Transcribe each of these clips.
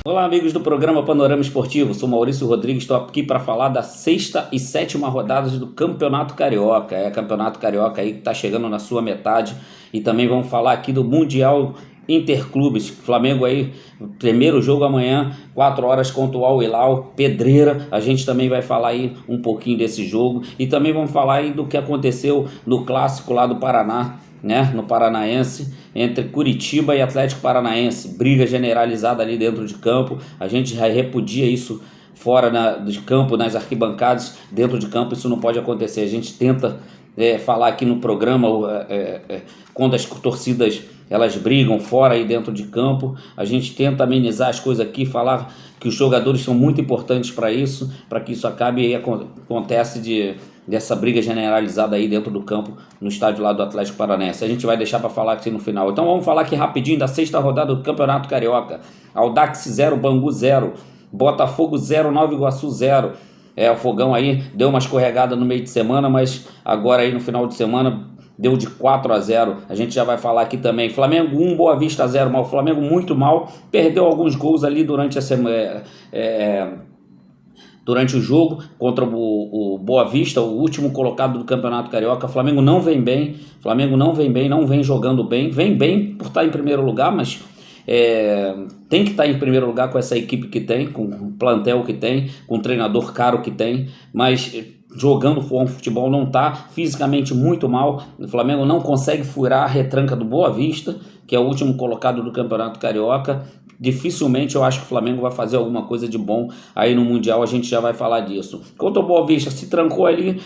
Olá, amigos do programa Panorama Esportivo. Sou Maurício Rodrigues, estou aqui para falar da sexta e sétima rodadas do Campeonato Carioca. Campeonato Carioca aí que está chegando na sua metade. E também vamos falar aqui do Mundial Interclubes. Flamengo aí, primeiro jogo amanhã, 4 horas contra o Al Hilal, pedreira. A gente também vai falar aí um pouquinho desse jogo. E também vamos falar aí do que aconteceu no clássico lá do Paraná, né, no Paranaense, entre Curitiba e Atlético Paranaense, briga generalizada ali dentro de campo. A gente já repudia isso fora de campo, nas arquibancadas. Dentro de campo isso não pode acontecer. A gente tenta falar aqui no programa quando as torcidas elas brigam fora e dentro de campo. A gente tenta amenizar as coisas aqui, falar que os jogadores são muito importantes para isso, para que isso acabe e acontece dessa briga generalizada aí dentro do campo, no estádio lá do Atlético Paranaense. A gente vai deixar para falar aqui no final. Então vamos falar aqui rapidinho da sexta rodada do Campeonato Carioca. Audax 0, Bangu 0, Botafogo 0, Nova Iguaçu 0. O Fogão aí deu uma escorregada no meio de semana, mas agora aí no final de semana deu de 4-0. A gente já vai falar aqui também. Flamengo 1, Boa Vista 0. Mas o Flamengo muito mal, perdeu alguns gols ali durante a semana. Durante o jogo contra o Boa Vista, o último colocado do Campeonato Carioca. O Flamengo não vem bem, não vem jogando bem, vem bem por estar em primeiro lugar, mas tem que estar em primeiro lugar com essa equipe que tem, com o plantel que tem, com o treinador caro que tem, mas jogando futebol não está, fisicamente muito mal. O Flamengo não consegue furar a retranca do Boa Vista, que é o último colocado do Campeonato Carioca. Dificilmente eu acho que o Flamengo vai fazer alguma coisa de bom aí no Mundial, a gente já vai falar disso. Contra o Boa Vista, se trancou ali,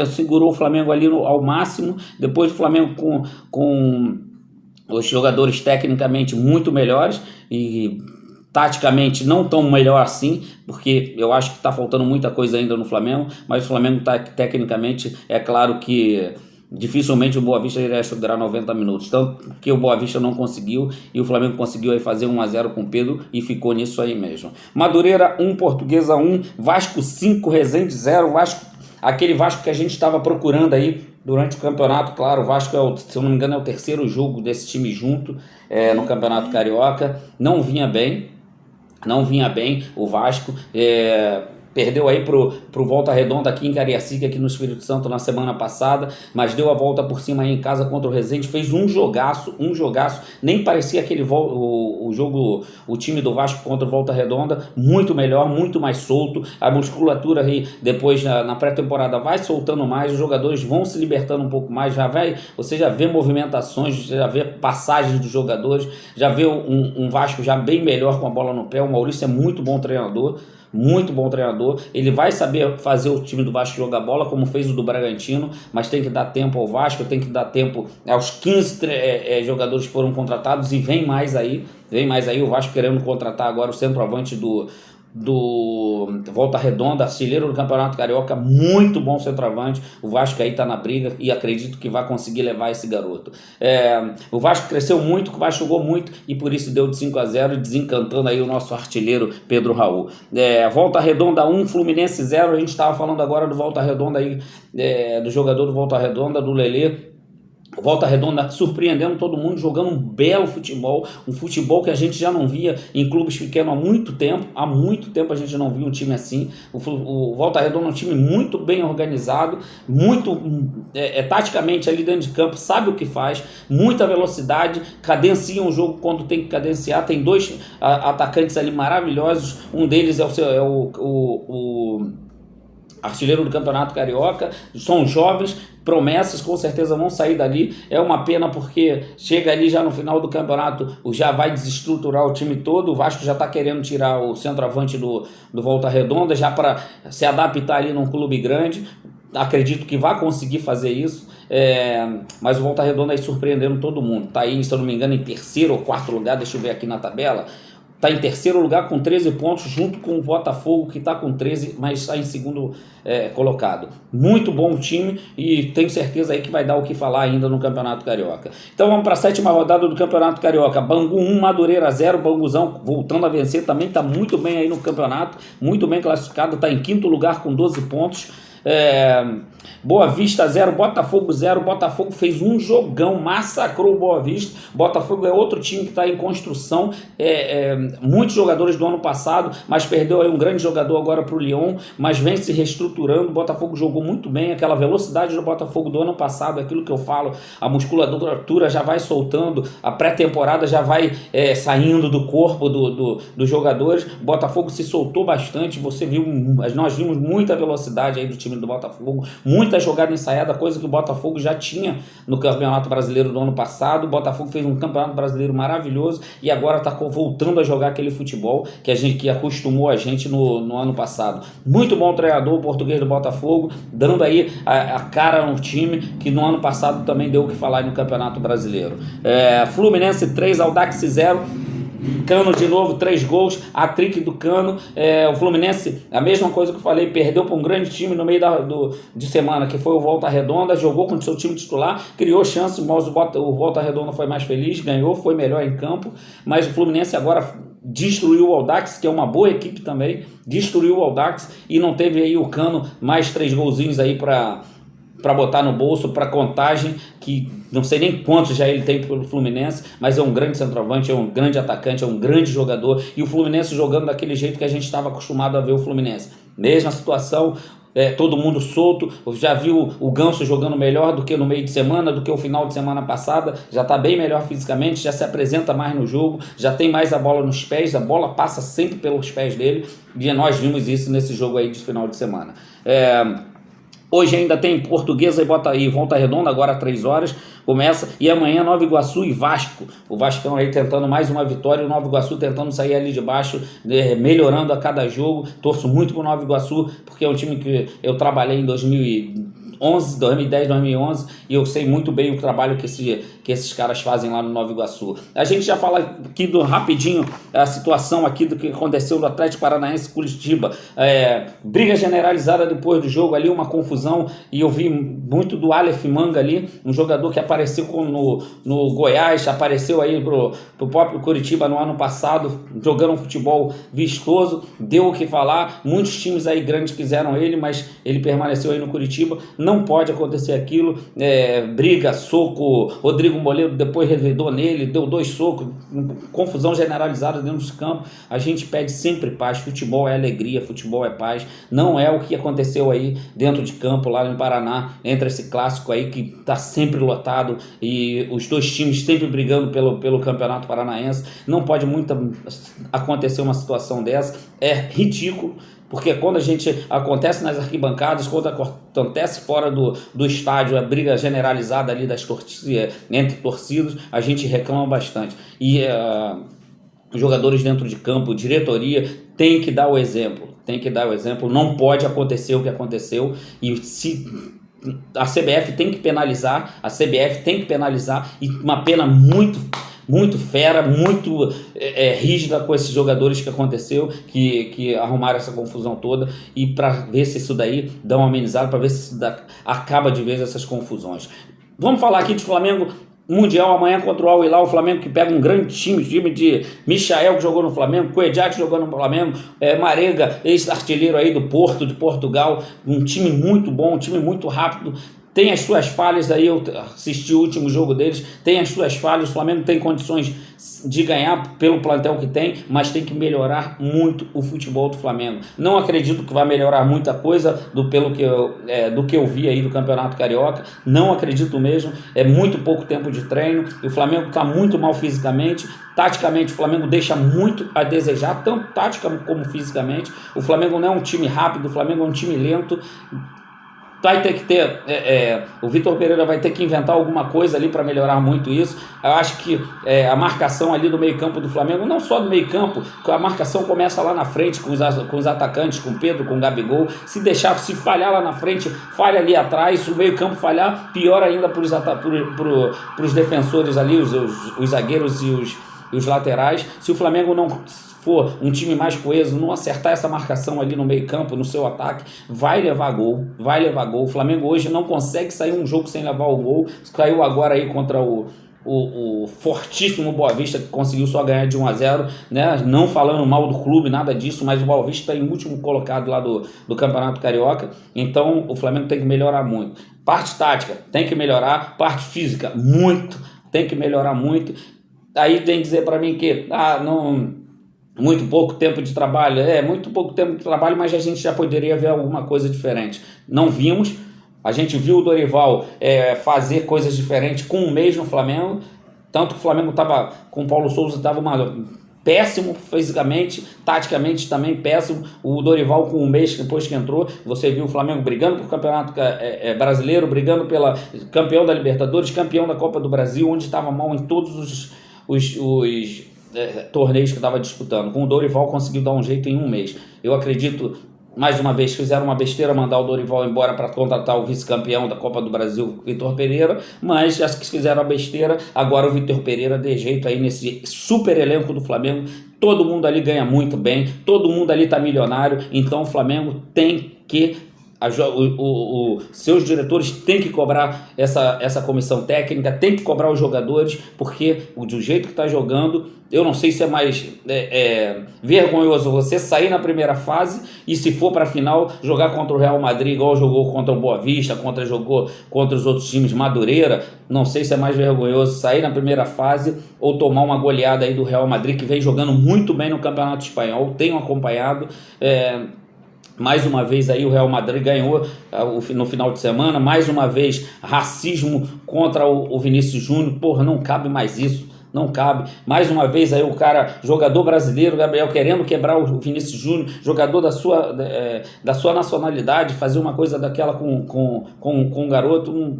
segurou o Flamengo ali ao máximo. Depois o Flamengo com os jogadores tecnicamente muito melhores e taticamente não tão melhor assim, porque eu acho que está faltando muita coisa ainda no Flamengo, mas o Flamengo está tecnicamente, é claro que dificilmente o Boa Vista iria segurar 90 minutos, tanto que o Boa Vista não conseguiu e o Flamengo conseguiu aí fazer 1-0 com o Pedro e ficou nisso aí mesmo. Madureira 1, Portuguesa 1, Vasco 5, Resende 0, aquele Vasco que a gente estava procurando aí durante o campeonato. Claro, o Vasco se eu não me engano é o terceiro jogo desse time junto no Campeonato Carioca. Não vinha bem o Vasco, perdeu aí pro Volta Redonda aqui em Cariacica, aqui no Espírito Santo na semana passada, mas deu a volta por cima aí em casa contra o Resende, fez um jogaço, nem parecia aquele o time do Vasco contra o Volta Redonda, muito melhor, muito mais solto, a musculatura aí depois na pré-temporada vai soltando mais, os jogadores vão se libertando um pouco mais, você já vê movimentações, já vê passagens dos jogadores, já vê um Vasco já bem melhor com a bola no pé. O Maurício é muito bom treinador, ele vai saber fazer o time do Vasco jogar bola como fez o do Bragantino, mas tem que dar tempo ao Vasco, tem que dar tempo aos 15 jogadores que foram contratados, e vem mais aí o Vasco querendo contratar agora o centroavante do Volta Redonda, artilheiro do Campeonato Carioca, muito bom centroavante. O Vasco aí tá na briga e acredito que vai conseguir levar esse garoto. O Vasco cresceu muito, o Vasco jogou muito e por isso deu de 5-0, desencantando aí o nosso artilheiro Pedro Raul. Volta Redonda 1, Fluminense 0. A gente estava falando agora do Volta Redonda aí, do jogador do Volta Redonda, do Lelê. Volta Redonda surpreendendo todo mundo, jogando um belo futebol, um futebol que a gente já não via em clubes pequenos há muito tempo a gente não via um time assim. O Volta Redonda é um time muito bem organizado, muito taticamente ali dentro de campo, sabe o que faz, muita velocidade, cadencia um jogo quando tem que cadenciar. Tem dois atacantes ali maravilhosos, um deles é o artilheiro do Campeonato Carioca, são jovens, promessas, com certeza vão sair dali. É uma pena porque chega ali já no final do campeonato, já vai desestruturar o time todo. O Vasco já está querendo tirar o centroavante do Volta Redonda, já para se adaptar ali num clube grande. Acredito que vai conseguir fazer isso, mas o Volta Redonda aí surpreendendo todo mundo. Está aí, se eu não me engano, em terceiro ou quarto lugar, deixa eu ver aqui na tabela. Está em terceiro lugar com 13 pontos, junto com o Botafogo, que está com 13, mas está em segundo colocado. Muito bom time e tenho certeza aí que vai dar o que falar ainda no Campeonato Carioca. Então vamos para a sétima rodada do Campeonato Carioca. Bangu 1, Madureira 0. Banguzão voltando a vencer, também está muito bem aí no campeonato, muito bem classificado, está em quinto lugar com 12 pontos. Boa Vista 0, Botafogo 0. Botafogo fez um jogão, massacrou o Boa Vista. Botafogo é outro time que está em construção. Muitos jogadores do ano passado, mas perdeu aí um grande jogador agora para o Lyon, mas vem se reestruturando. O Botafogo jogou muito bem, aquela velocidade do Botafogo do ano passado, aquilo que eu falo, a musculatura já vai soltando, a pré-temporada já vai saindo do corpo dos jogadores. O Botafogo se soltou bastante, nós vimos muita velocidade aí do time do Botafogo, muita jogada ensaiada, coisa que o Botafogo já tinha no Campeonato Brasileiro do ano passado. O Botafogo fez um Campeonato Brasileiro maravilhoso e agora está voltando a jogar aquele futebol que acostumou a gente no ano passado. Muito bom treinador, o português do Botafogo, dando aí a cara no time que no ano passado também deu o que falar no Campeonato Brasileiro. Fluminense 3, Audax 0. Cano de novo, 3 gols, hat-trick do Cano. O Fluminense, a mesma coisa que eu falei, perdeu para um grande time no meio de semana, que foi o Volta Redonda, jogou com o seu time titular, criou chances, mas o Volta Redonda foi mais feliz, ganhou, foi melhor em campo, mas o Fluminense agora destruiu o Audax, que é uma boa equipe também, destruiu o Audax e não teve aí o Cano mais 3 golzinhos aí para botar no bolso, para contagem, que não sei nem quantos já ele tem pelo Fluminense, mas é um grande centroavante, é um grande atacante, é um grande jogador, e o Fluminense jogando daquele jeito que a gente estava acostumado a ver o Fluminense. Mesma situação, todo mundo solto. Eu já vi o Ganso jogando melhor do que no meio de semana, do que o final de semana passada, já está bem melhor fisicamente, já se apresenta mais no jogo, já tem mais a bola nos pés, a bola passa sempre pelos pés dele, e nós vimos isso nesse jogo aí de final de semana. Hoje ainda tem Portuguesa e Volta Redonda, agora às 3 horas, começa, e amanhã Nova Iguaçu e Vasco. O Vascão aí tentando mais uma vitória, o Nova Iguaçu tentando sair ali de baixo, melhorando a cada jogo. Torço muito pro Nova Iguaçu, porque é um time que eu trabalhei em 2010, 2011, e eu sei muito bem o trabalho que esses caras fazem lá no Nova Iguaçu. A gente já fala aqui rapidinho a situação aqui do que aconteceu no Atlético Paranaense Curitiba. Briga generalizada depois do jogo ali, uma confusão, e eu vi muito do Aleph Manga ali, um jogador que apareceu no Goiás, apareceu aí pro próprio Curitiba no ano passado, jogando um futebol vistoso, deu o que falar, muitos times aí grandes quiseram ele, mas ele permaneceu aí no Curitiba. Não pode acontecer aquilo, briga, soco, Rodrigo Moledo depois revidou nele, deu 2 socos, confusão generalizada dentro dos campos. A gente pede sempre paz, futebol é alegria, futebol é paz, não é o que aconteceu aí dentro de campo lá no Paraná, entre esse clássico aí que está sempre lotado e os 2 times sempre brigando pelo Campeonato Paranaense. Não pode acontecer uma situação dessa, é ridículo. Porque quando acontece nas arquibancadas, quando acontece fora do estádio, a briga generalizada ali entre torcidas, a gente reclama bastante. E os jogadores dentro de campo, diretoria, tem que dar o exemplo. Não pode acontecer o que aconteceu. E se a CBF tem que penalizar, e uma pena muito fera, muito rígida com esses jogadores que aconteceu, que arrumaram essa confusão toda, e para ver se isso daí dá uma amenizada, para ver se isso acaba de vez essas confusões. Vamos falar aqui de Flamengo Mundial amanhã contra o Al Hilal. O Flamengo que pega um grande time de Michael, que jogou no Flamengo, Coedjá, que jogou no Flamengo, Marega, ex-artilheiro aí do Porto, de Portugal, um time muito bom, um time muito rápido. Tem as suas falhas aí, eu assisti o último jogo deles, tem as suas falhas. O Flamengo tem condições de ganhar pelo plantel que tem, mas tem que melhorar muito o futebol do Flamengo. Não acredito que vai melhorar muita coisa do que eu vi aí do Campeonato Carioca, não acredito mesmo, é muito pouco tempo de treino, e o Flamengo está muito mal fisicamente. Taticamente o Flamengo deixa muito a desejar, tanto tática como fisicamente. O Flamengo não é um time rápido, o Flamengo é um time lento. Vai ter que ter, o Vitor Pereira vai ter que inventar alguma coisa ali para melhorar muito isso. Eu acho que a marcação ali do meio campo do Flamengo, não só do meio campo, a marcação começa lá na frente com os atacantes, com o Pedro, com o Gabigol. Se falhar lá na frente, falha ali atrás. Se o meio campo falhar, pior ainda para os defensores ali, os zagueiros e os laterais. Se o Flamengo não for um time mais coeso, não acertar essa marcação ali no meio campo, no seu ataque, vai levar gol. O Flamengo hoje não consegue sair um jogo sem levar o gol. Caiu agora aí contra o o fortíssimo Boa Vista, que conseguiu só ganhar de 1-0, né? Não falando mal do clube, nada disso, mas o Boa Vista está em último colocado lá do Campeonato Carioca, então o Flamengo tem que melhorar muito. Parte tática, tem que melhorar. Parte física, tem que melhorar muito. Aí tem que dizer para mim que não, muito pouco tempo de trabalho, muito pouco tempo de trabalho, mas a gente já poderia ver alguma coisa diferente. Não vimos. A gente viu o Dorival fazer coisas diferentes com um mês no Flamengo, tanto que o Flamengo estava com o Paulo Souza, estava péssimo fisicamente, taticamente também péssimo. O Dorival com um mês depois que entrou, você viu o Flamengo brigando pelo Campeonato Brasileiro, brigando pela campeão da Libertadores, campeão da Copa do Brasil, onde estava mal em todos os torneios que estava disputando. Com o Dorival conseguiu dar um jeito em um mês. Eu acredito, mais uma vez, fizeram uma besteira mandar o Dorival embora para contratar o vice-campeão da Copa do Brasil, Vitor Pereira, mas acho que fizeram a besteira. Agora o Vitor Pereira dê jeito aí nesse super elenco do Flamengo. Todo mundo ali ganha muito bem, todo mundo ali está milionário, então o Flamengo tem que... seus diretores têm que cobrar essa comissão técnica, tem que cobrar os jogadores, porque do jeito que está jogando, eu não sei se é mais vergonhoso você sair na primeira fase e, se for para a final, jogar contra o Real Madrid igual jogou contra o Boa Vista, jogou contra os outros times, Madureira. Não sei se é mais vergonhoso sair na primeira fase ou tomar uma goleada aí do Real Madrid, que vem jogando muito bem no Campeonato Espanhol. Tenho acompanhado. Mais uma vez aí o Real Madrid ganhou no final de semana, mais uma vez racismo contra o Vinícius Júnior. Porra, não cabe mais isso, não cabe. Mais uma vez aí o cara, jogador brasileiro, Gabriel, querendo quebrar o Vinícius Júnior, jogador da sua nacionalidade, fazer uma coisa daquela com o garoto,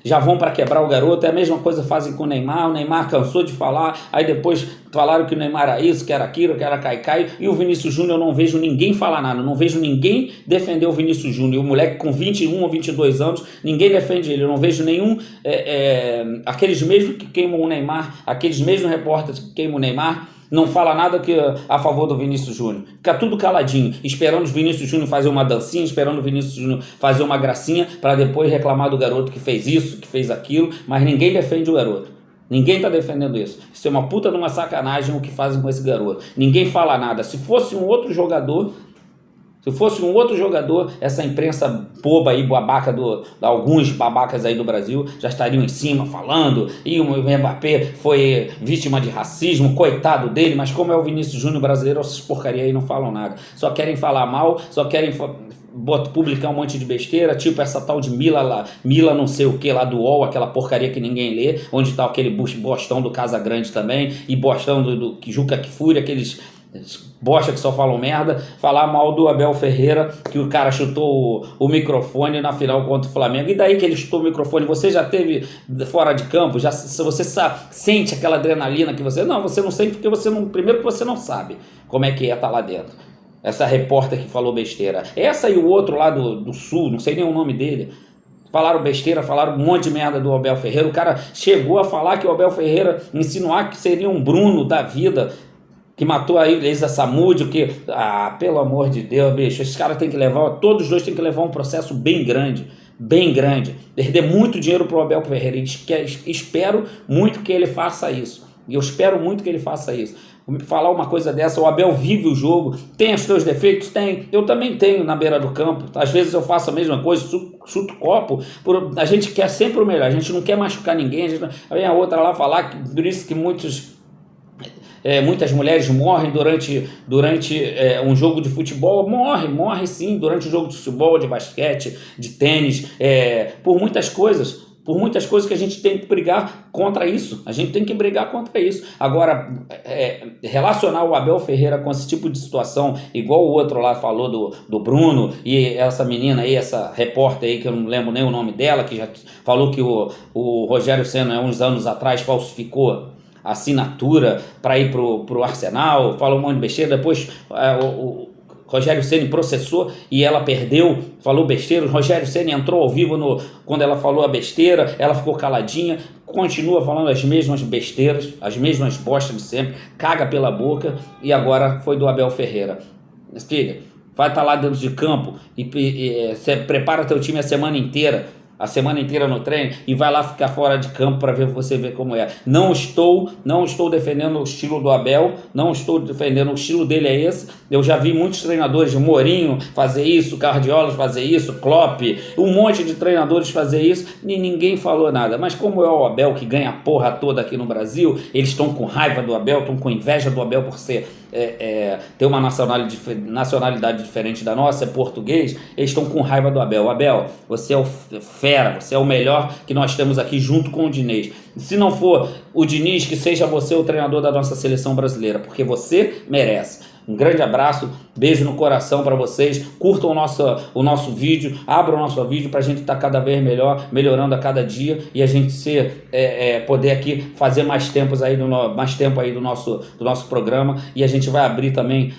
já vão para quebrar o garoto. É a mesma coisa que fazem com o Neymar cansou de falar, aí depois falaram que o Neymar era isso, que era aquilo, que era caicai, e o Vinícius Júnior eu não vejo ninguém falar nada, não vejo ninguém defender o Vinícius Júnior. O moleque com 21 ou 22 anos, ninguém defende ele, eu não vejo nenhum, aqueles mesmos que queimam o Neymar, aqueles mesmos repórteres que queimam o Neymar, não fala nada a favor do Vinícius Júnior. Fica tudo caladinho, esperando o Vinícius Júnior fazer uma dancinha, esperando o Vinícius Júnior fazer uma gracinha, para depois reclamar do garoto que fez isso, que fez aquilo, mas ninguém defende o garoto. Ninguém está defendendo isso. Isso é uma puta de uma sacanagem o que fazem com esse garoto. Ninguém fala nada. Se fosse um outro jogador, essa imprensa boba aí, babaca, alguns babacas aí do Brasil, já estariam em cima falando, e o Mbappé foi vítima de racismo, coitado dele, mas como é o Vinícius Júnior brasileiro, essas porcaria aí não falam nada. Só querem falar mal, só querem publicar um monte de besteira, tipo essa tal de Mila não sei o que lá do UOL, aquela porcaria que ninguém lê, onde tá aquele bostão do Casa Grande também, e bostão do Juca Kfouri, aqueles bosta que só falam merda, falar mal do Abel Ferreira, que o cara chutou o microfone na final contra o Flamengo. E daí que ele chutou o microfone? Você já teve fora de campo? Você sente aquela adrenalina que você... Não, você não sente porque primeiro que você não sabe como é que estar lá dentro. Essa repórter que falou besteira. Essa e o outro lá do Sul, não sei nem o nome dele, falaram besteira, falaram um monte de merda do Abel Ferreira. O cara chegou a falar que o Abel Ferreira, insinuar que seria um Bruno da vida, que matou a Elisa Samúdio, que... pelo amor de Deus, bicho, esses caras têm que levar... Todos os dois têm que levar um processo bem grande. Perder muito dinheiro pro Abel Ferreira. Espero muito que ele faça isso. E eu espero muito que ele faça isso. Falar uma coisa dessa, o Abel vive o jogo, tem os seus defeitos? Tem. Eu também tenho na beira do campo. Às vezes eu faço a mesma coisa, chuto copo. A gente quer sempre o melhor, a gente não quer machucar ninguém. Vem a outra lá falar que por isso que muitas mulheres morrem durante um jogo de futebol. Morre sim, durante um jogo de futebol, de basquete, de tênis, por muitas coisas que a gente tem que brigar contra isso. A gente tem que brigar contra isso. Agora, relacionar o Abel Ferreira com esse tipo de situação, igual o outro lá falou do Bruno, e essa menina aí, essa repórter aí, que eu não lembro nem o nome dela, que já falou que o Rogério Ceni, uns anos atrás, falsificou a assinatura para ir pro Arsenal, falou um monte de besteira. Depois o Rogério Ceni processou e ela perdeu, falou besteira. O Rogério Ceni entrou ao vivo quando ela falou a besteira, ela ficou caladinha, continua falando as mesmas besteiras, as mesmas bostas de sempre, caga pela boca, e agora foi do Abel Ferreira. Filha, vai estar lá dentro de campo e você prepara teu time a semana inteira. a semana inteira no treino e vai lá ficar fora de campo para ver você ver como é. Não estou defendendo o estilo do Abel, não estou defendendo o estilo dele é esse. Eu já vi muitos treinadores, de Mourinho fazer isso, Guardiola fazer isso, Klopp, um monte de treinadores fazer isso e ninguém falou nada. Mas como é o Abel que ganha a porra toda aqui no Brasil, eles estão com raiva do Abel, estão com inveja do Abel por ser ter uma nacionalidade diferente da nossa, é português, eles estão com raiva do Abel. Abel, você é o fera, você é o melhor que nós temos aqui junto com o Diniz. Se não for o Diniz, que seja você o treinador da nossa seleção brasileira, porque você merece. Um grande abraço, beijo no coração para vocês, curtam o nosso vídeo, abram o nosso vídeo para a gente estar cada vez melhor, melhorando a cada dia e a gente poder aqui fazer mais tempo aí do nosso programa, e a gente vai abrir também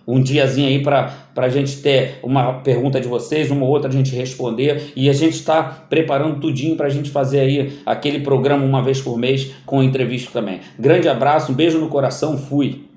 um diazinho aí para a gente ter uma pergunta de vocês, uma ou outra a gente responder, e a gente está preparando tudinho para a gente fazer aí aquele programa uma vez por mês com entrevista também. Grande abraço, um beijo no coração, fui!